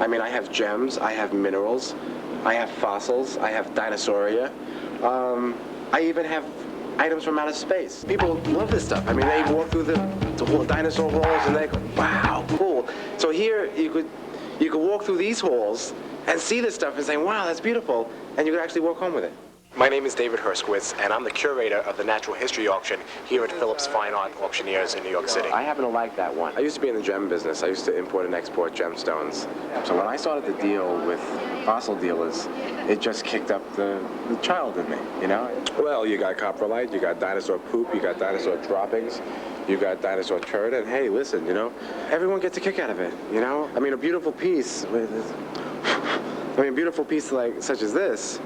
I mean, I have gems, I have minerals, I have fossils, I have dinosauria. I even have items from outer space. People love this stuff. I mean, they walk through the whole dinosaur halls and they go, wow, cool. So here you could walk through these halls and see this stuff and say, wow, that's beautiful, and you could actually walk home with it. My name is David Herskowitz, and I'm the curator of the Natural History Auction here at Phillips Fine Art Auctioneers in New York City. I happen to like that one. I used to be in the gem business. I used to import and export gemstones. So when I started to deal with fossil dealers, it just kicked up the child in me, you know? Well, you got coprolite, you got dinosaur poop, you got dinosaur droppings, you got dinosaur turd, and hey, listen, you know, everyone gets a kick out of it, you know? I mean, a beautiful piece, a beautiful piece like such as this,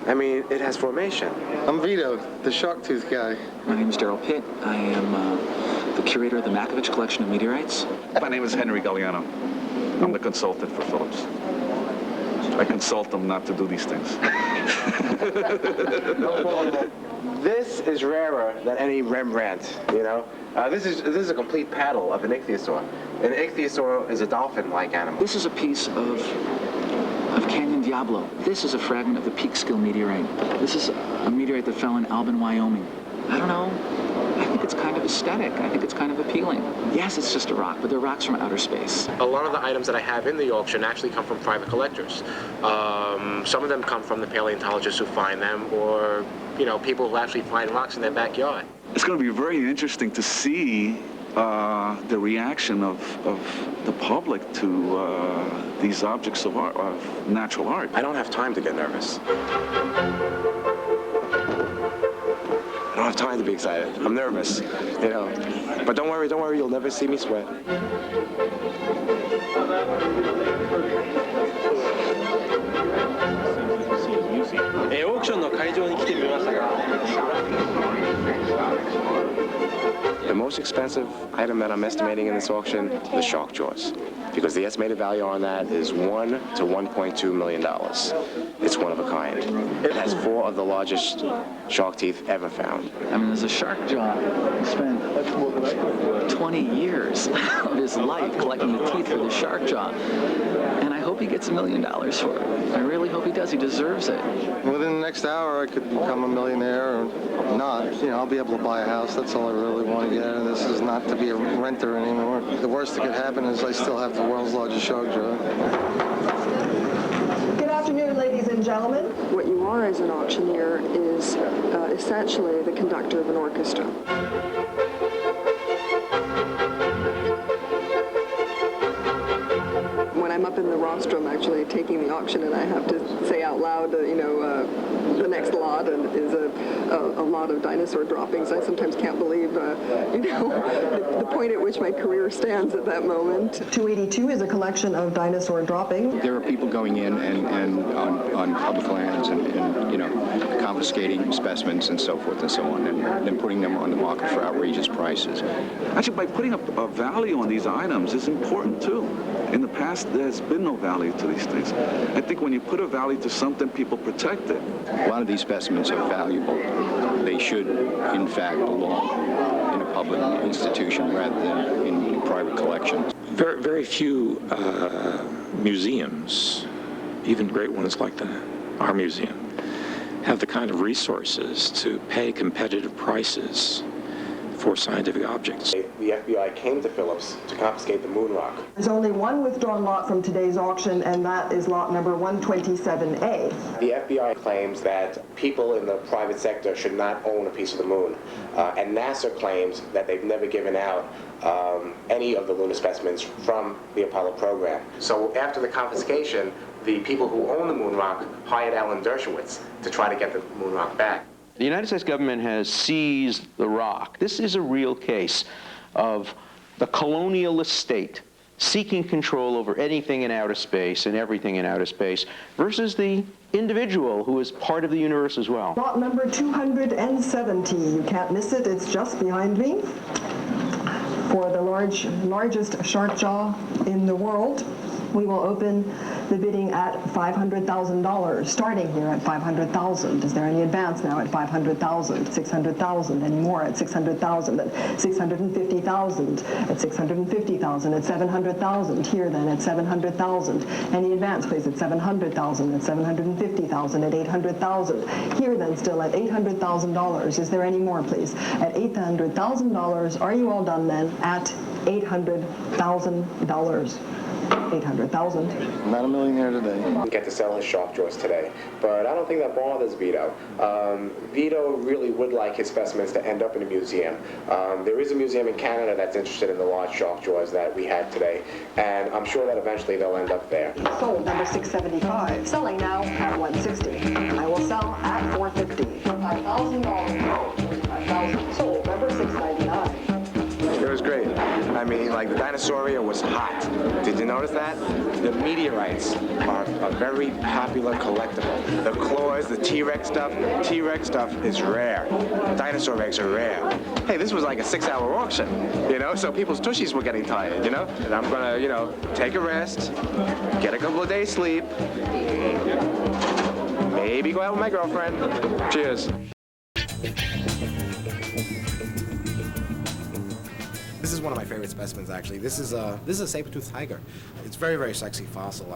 I mean, it has formation. I'm Vito, the shark tooth guy. My name is Daryl Pitt. I am the curator of the Makovich collection of meteorites. My name is Henry Galliano. I'm the consultant for Phillips. I consult them not to do these things. This is rarer than any Rembrandt, you know? This is a complete paddle of an ichthyosaur. An ichthyosaur is a dolphin-like animal. This is a piece of Canyon Diablo. This is a fragment of the Peekskill meteorite. This is a meteorite that fell in Albin, Wyoming. I don't know. I think it's kind of aesthetic. I think it's kind of appealing. Yes, it's just a rock, but they're rocks from outer space. A lot of the items that I have in the auction actually come from private collectors. Some of them come from the paleontologists who find them, or, you know, people who actually find rocks in their backyard. It's going to be very interesting to see the reaction of the public to these objects of art, of natural art. I don't have time to get nervous. I don't have time to be excited. I'm nervous, you know. But don't worry, you'll never see me sweat. The most expensive item that I'm estimating in this auction, the shark jaws, because the estimated value on that is $1 to $1.2 million. It's one of a kind. It has 4 of the largest shark teeth ever found. I mean, there's a shark jaw. He spent 20 years of his life collecting the teeth for the shark jaw. And I hope he gets $1 million for it. I really hope he does. He deserves it. Within the next hour, I could become a millionaire or not. You know, I'll be able to buy a house. That's all I really want to get out of this, is not to be a renter anymore. The worst that could happen is I still have the world's largest shark jaw. Good afternoon, ladies and gentlemen. What you are as an auctioneer is essentially the conductor of an orchestra. When I'm up in the rostrum actually taking the auction and I have to say out loud, the next lot is a lot of dinosaur droppings, I sometimes can't believe, the point at which my career stands at that moment. 282 is a collection of dinosaur droppings. There are people going in and on public lands and confiscating specimens and so forth and so on, and then putting them on the market for outrageous prices. Actually, by putting up a value on these items is important too. In the past, there's been no value to these things. I think when you put a value to something, people protect it. A lot of these specimens are valuable. They should, in fact, belong in a public institution rather than in private collections. Very few museums, even great ones like our museum, have the kind of resources to pay competitive prices for scientific objects. The FBI came to Phillips to confiscate the moon rock. There's only one withdrawn lot from today's auction, and that is lot number 127A. The FBI claims that people in the private sector should not own a piece of the moon. And NASA claims that they've never given out any of the lunar specimens from the Apollo program. So after the confiscation, the people who own the moon rock hired Alan Dershowitz to try to get the moon rock back. The United States government has seized the rock. This is a real case of the colonialist state seeking control over anything in outer space and everything in outer space versus the individual who is part of the universe as well. Lot number 270. You can't miss it. It's just behind me. For the largest shark jaw in the world, we will open the bidding at $500,000, starting here at $500,000. Is there any advance now at $500,000, $600,000, any more at $600,000, at $650,000, at $650,000, at $700,000, here then at $700,000. Any advance, please, at $700,000, at $750,000, at $800,000. Here then still at $800,000. Is there any more, please? At $800,000. Are you all done then? At $800,000. 800,000. Not a millionaire today. Get to sell his shock jaws today, but I don't think that bothers Vito. Vito really would like his specimens to end up in a museum. There is a museum in Canada that's interested in the large shock jaws that we had today, and I'm sure that eventually they'll end up there. Sold, number 675. Selling now at 160. I will sell at 450. $5,000. 5,000. Sold, number 699. It was great. I mean, like, the Dinosauria was hot. Did you notice that? The meteorites are a very popular collectible. The claws, the T-Rex stuff is rare. Dinosaur eggs are rare. Hey, this was like a 6-hour auction, you know, so people's tushies were getting tired, you know? And I'm gonna, you know, take a rest, get a couple of days sleep, maybe go out with my girlfriend. Cheers. This is one of my favorite specimens, actually. This is a saber-toothed tiger. It's very, very sexy fossil.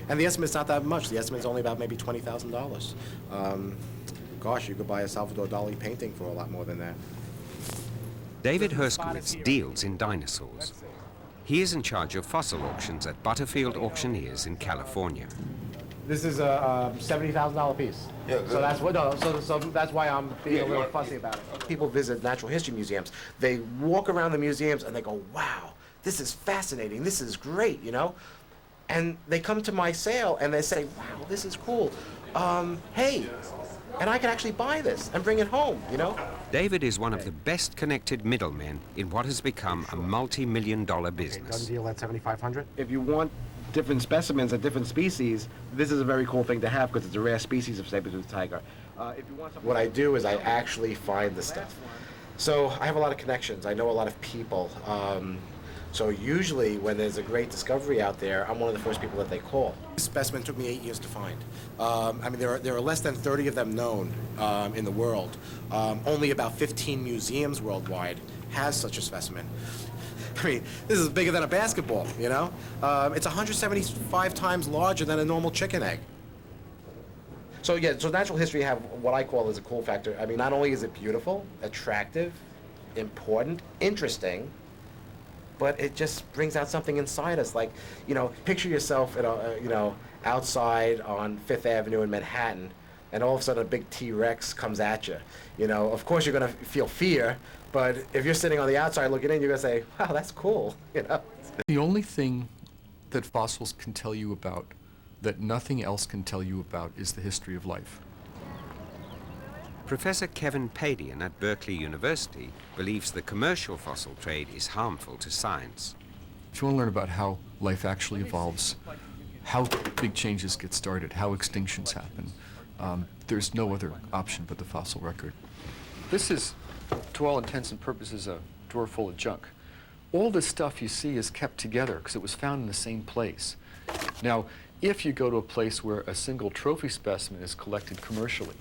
And the estimate's not that much. The estimate's only about maybe $20,000. Gosh, you could buy a Salvador Dali painting for a lot more than that. David Herskowitz deals in dinosaurs. He is in charge of fossil auctions at Butterfield Auctioneers in California. This is a $70,000 piece. Yeah, so that's what. No, so that's why I'm being a little fussy about it. People visit natural history museums. They walk around the museums and they go, "Wow, this is fascinating. This is great," you know. And they come to my sale and they say, "Wow, this is cool. Hey, and I can actually buy this and bring it home," you know. David is one of the best connected middlemen in what has become a multi-million-dollar business. Done deal at $7,500. If you want different specimens of different species, this is a very cool thing to have because it's a rare species of saber-toothed tiger. If you want what I do is I actually find the stuff. So I have a lot of connections. I know a lot of people. So usually when there's a great discovery out there, I'm one of the first people that they call. This specimen took me 8 years to find. I mean, there are less than 30 of them known in the world. Only about 15 museums worldwide has such a specimen. I mean, this is bigger than a basketball, you know? It's 175 times larger than a normal chicken egg. So yeah, so natural history have what I call as a cool factor. I mean, not only is it beautiful, attractive, important, interesting, but it just brings out something inside us. Like, you know, picture yourself, you know, outside on Fifth Avenue in Manhattan, and all of a sudden a big T-Rex comes at you. You know, of course you're gonna feel fear, but if you're sitting on the outside looking in, you're gonna say, "Wow, that's cool," you know. The only thing that fossils can tell you about, that nothing else can tell you about, is the history of life. Professor Kevin Padian at Berkeley University believes the commercial fossil trade is harmful to science. If you want to learn about how life actually evolves, how big changes get started, how extinctions happen, there's no other option but the fossil record. This is, to all intents and purposes, a drawer full of junk. All this stuff you see is kept together because it was found in the same place. Now, if you go to a place where a single trophy specimen is collected commercially,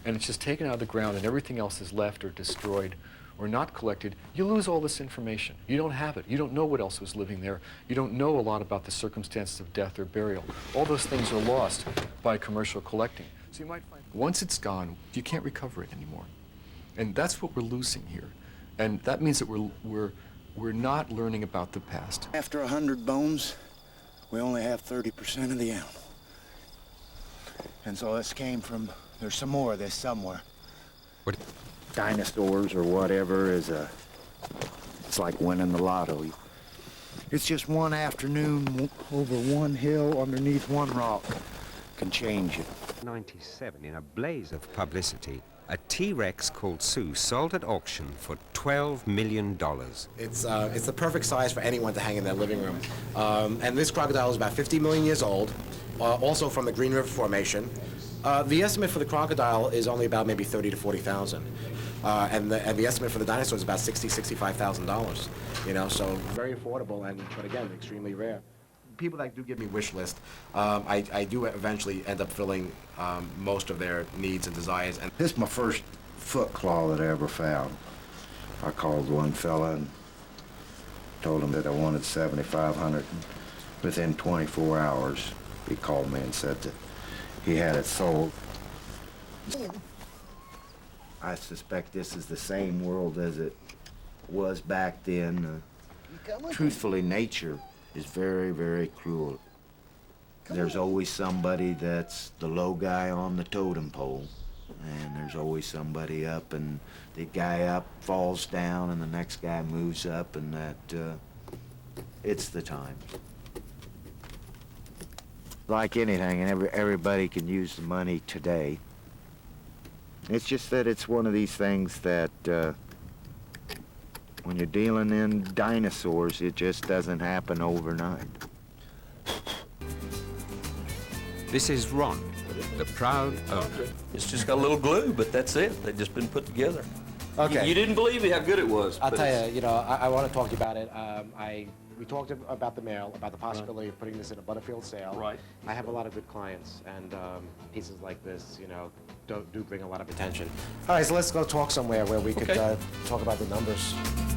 and it's just taken out of the ground and everything else is left or destroyed or not collected, you lose all this information. You don't have it. You don't know what else was living there. You don't know a lot about the circumstances of death or burial. All those things are lost by commercial collecting. So you might find once it's gone, you can't recover it anymore. And that's what we're losing here. And that means that we're not learning about the past. After 100 bones, we only have 30% of the animal. And so this came from, there's some more of this somewhere. What? Dinosaurs or whatever is it's like winning the lotto. It's just one afternoon over one hill underneath one rock can change it. 1997, in a blaze of publicity, a T-Rex called Sue sold at auction for $12 million. It's the perfect size for anyone to hang in their living room. And this crocodile is about 50 million years old, also from the Green River Formation. The estimate for the crocodile is only about maybe 30 to 40,000. And the estimate for the dinosaur is about $60,000, $65,000. You know, so very affordable, but again, extremely rare. people that do give me wish list, I do eventually end up filling most of their needs and desires. And this is my first foot claw that I ever found. I called one fella and told him that I wanted $7,500. Within 24 hours, he called me and said that he had it sold. I suspect this is the same world as it was back then. Truthfully, nature is very, very cruel. There's always somebody that's the low guy on the totem pole, and there's always somebody up, and the guy up falls down, and the next guy moves up, and that, it's the time. Like anything, and everybody can use the money today. It's just that it's one of these things that, when you're dealing in dinosaurs, it just doesn't happen overnight. This is Ron, the proud owner. It's just got a little glue, but that's it. They've just been put together. Okay. You didn't believe me how good it was. I'll tell you, I want to talk to you about it. We talked about the mail, about the possibility of putting this in a Butterfield sale. Right. I have a lot of good clients, and pieces like this, do bring a lot of attention. All right, so let's go talk somewhere where we could talk about the numbers.